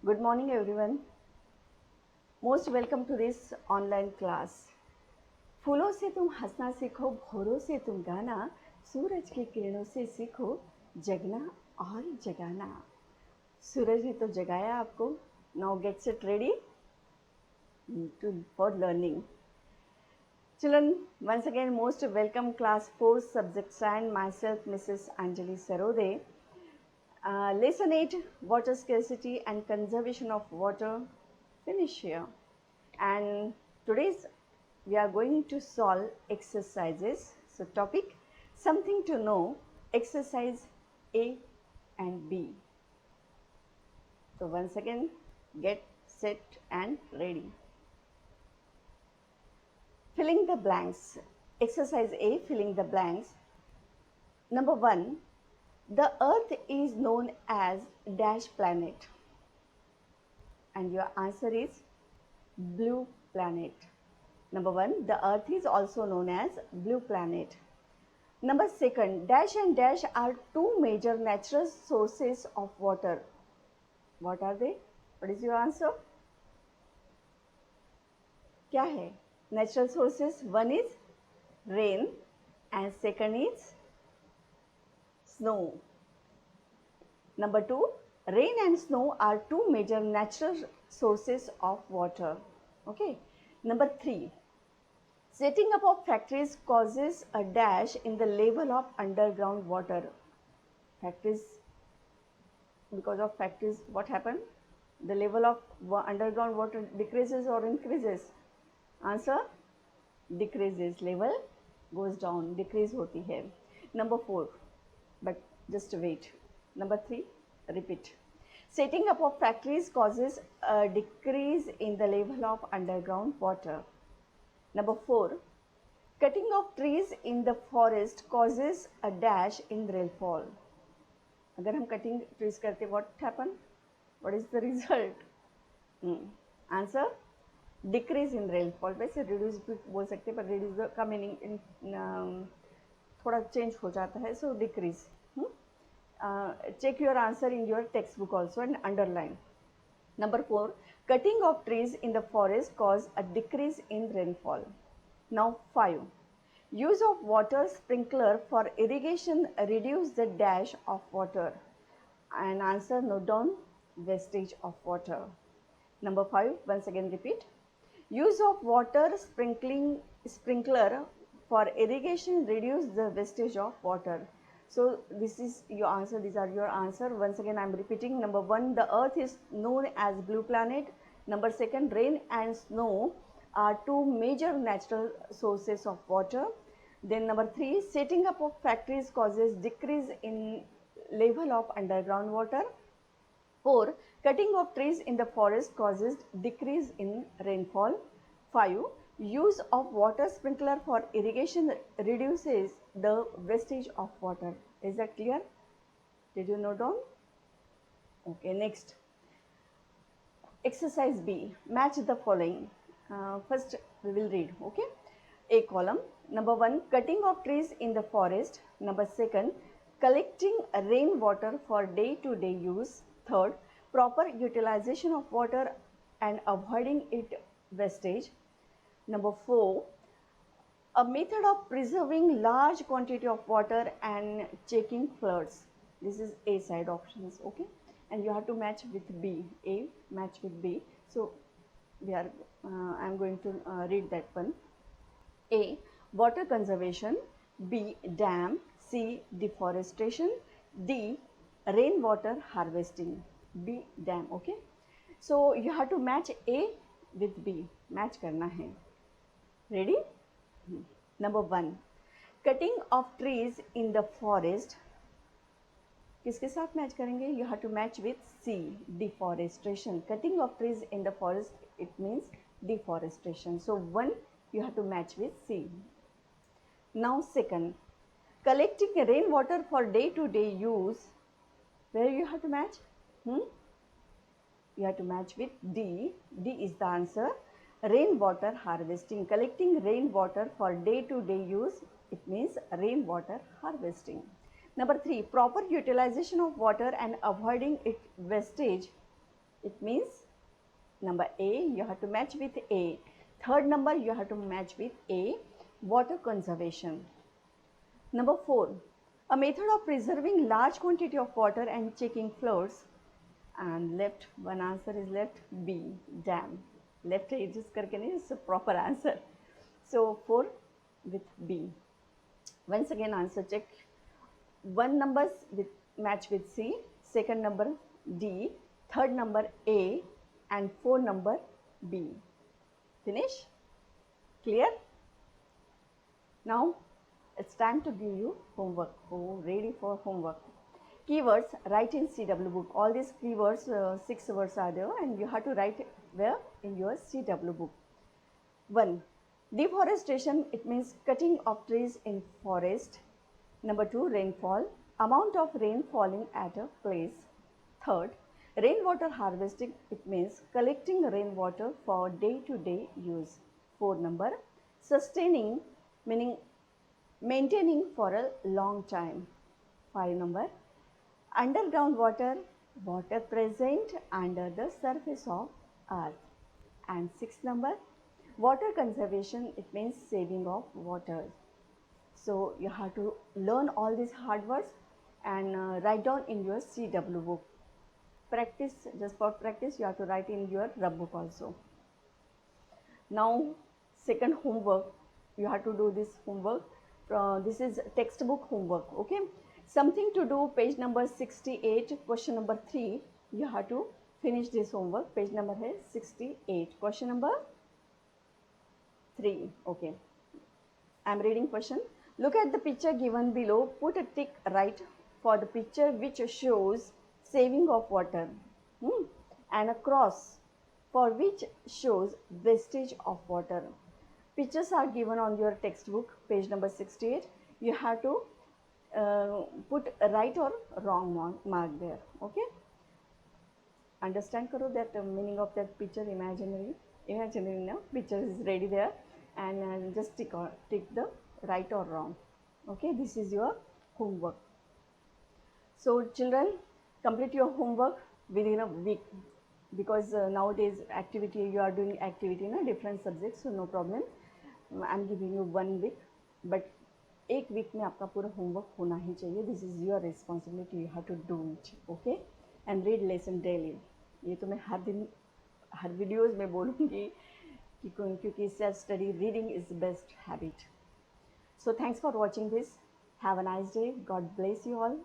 Good morning, everyone. Most welcome to this online class. फूलों से तुम हंसना सीखो, भौरों से तुम गाना, सूरज की किरणों से सीखो जगना और जगाना. सूरज ने तो जगाया आपको. Now get set ready for learning. Children, once again, most welcome class 4 subjects and myself, Mrs. Anjali Sarode. Lesson 8, water scarcity and conservation of water, finish here. And today's we are going to solve exercises. So topic, something to know, exercise A and B. So once again, get set and ready. Filling the blanks. Exercise A, filling the blanks. Number 1, the earth is known as dash planet. And your answer is blue planet. Number 1, the earth is also known as blue planet. Number 2, dash and dash are two major natural sources of water. What are they? What is your answer? क्या है? Natural sources, one is rain and second is snow. Number 2, rain and snow are two major natural sources of water. Okay. Number 3, setting up of factories causes a dash in the level of underground water. Factories, because of factories, what happened? The level of underground water decreases or increases? Answer, decreases. Level goes down, decrease hoti hai. Number 4, but just wait. Number 3, repeat. Setting up of factories causes a decrease in the level of underground water. Number 4, cutting of trees in the forest causes a dash in rainfall. अगर हम cutting trees करते what happen? What is the result? Answer, decrease in rainfall. वैसे reduce भी बोल सकते हैं पर reduce का meaning थोड़ा चेंज हो जाता है, so decrease. Check your answer in your textbook also and underline. Number 4, cutting of trees in the forest cause a decrease in rainfall. Now 5, use of water sprinkler for irrigation reduce the dash of water. And answer, note down, wastage of water. Number 5, once again repeat. Use of water sprinkler for irrigation reduce the wastage of water. So this is your answer. These are your answer. Once again I am repeating. Number 1, the earth is known as blue planet. Number 2, rain and snow are two major natural sources of water. Then number 3, setting up of factories causes decrease in level of underground water. 4, cutting of trees in the forest causes decrease in rainfall. 5, use of water sprinkler for irrigation reduces the wastage of water. Is that clear? Did you note down? Okay, next. Exercise B, match the following. First we will read, okay? A column. Number 1, cutting of trees in the forest. Number 2, collecting rainwater for day-to-day use. 3rd, proper utilization of water and avoiding its wastage. Number 4, a method of preserving large quantity of water and checking floods. This is A side options, okay? And you have to match with B. A match with B. So we are I am going to read that one. A, water conservation. B, dam. C, deforestation. D, rainwater harvesting. B, dam. Okay. So you have to match A with B. Match करना है. Ready? Number 1, cutting of trees in the forest. किसके साथ match करेंगे? You have to match with C, deforestation. Cutting of trees in the forest, it means deforestation. So 1, you have to match with C. Now 2nd, collecting rainwater for day-to-day use. Where you have to match? You have to match with D. D is the answer. Rainwater harvesting. Collecting rainwater for day-to-day use, it means rainwater harvesting. Number 3, proper utilization of water and avoiding its wastage, it means number A, you have to match with A. Third number, you have to match with A, water conservation. Number 4, a method of preserving large quantity of water and checking floods. And left, one answer is left, B, dam. Left है जिस करके नहीं, it's a proper answer. So 4 with B. Once again answer check. One numbers with match with C, second number D, third number A, and 4 number B. Finish? Clear? Now it's time to give you homework. Oh, ready for homework. Keywords, write in CW book. All these keywords, 6 words are there, and you have to write where? In your CW book. 1. Deforestation, it means cutting of trees in forest. Number 2, rainfall, amount of rain falling at a place. Third, rainwater harvesting, it means collecting rainwater for day-to-day use. 4 number, sustaining, meaning maintaining for a long time. 5 number, underground water, water present under the surface of earth. And 6 number, water conservation, it means saving of water. So you have to learn all these hard words and write down in your CW book. Practice, just for practice, you have to write in your rub book also. Now second homework, you have to do this homework. This is textbook homework, okay? Something to do, page number 68, question number 3. You have to finish this homework. Page number है 68, question number 3. Okay, I am reading question. Look at the picture given below. Put a tick right for the picture which shows saving of water, and a cross for which shows wastage of water. Pictures are given on your textbook, page number 68. You have to put a right or wrong mark there. Okay, understand karo that meaning of that picture. Imaginary now picture is ready there, and just tick the right or wrong. Okay, this is your homework. So children, complete your homework within a week, because nowadays activity, you are doing activity in a different subjects, so no problem. I am giving you 1 week, but एक week में आपका पूरा homework होना ही चाहिए. This is your responsibility, you have to do it. Okay, and read lesson daily. ये तो मैं हर दिन हर वीडियोज़ में बोलूँगी कि क्योंकि self study reading is best habit. So thanks for watching this. Have a nice day. God bless you all.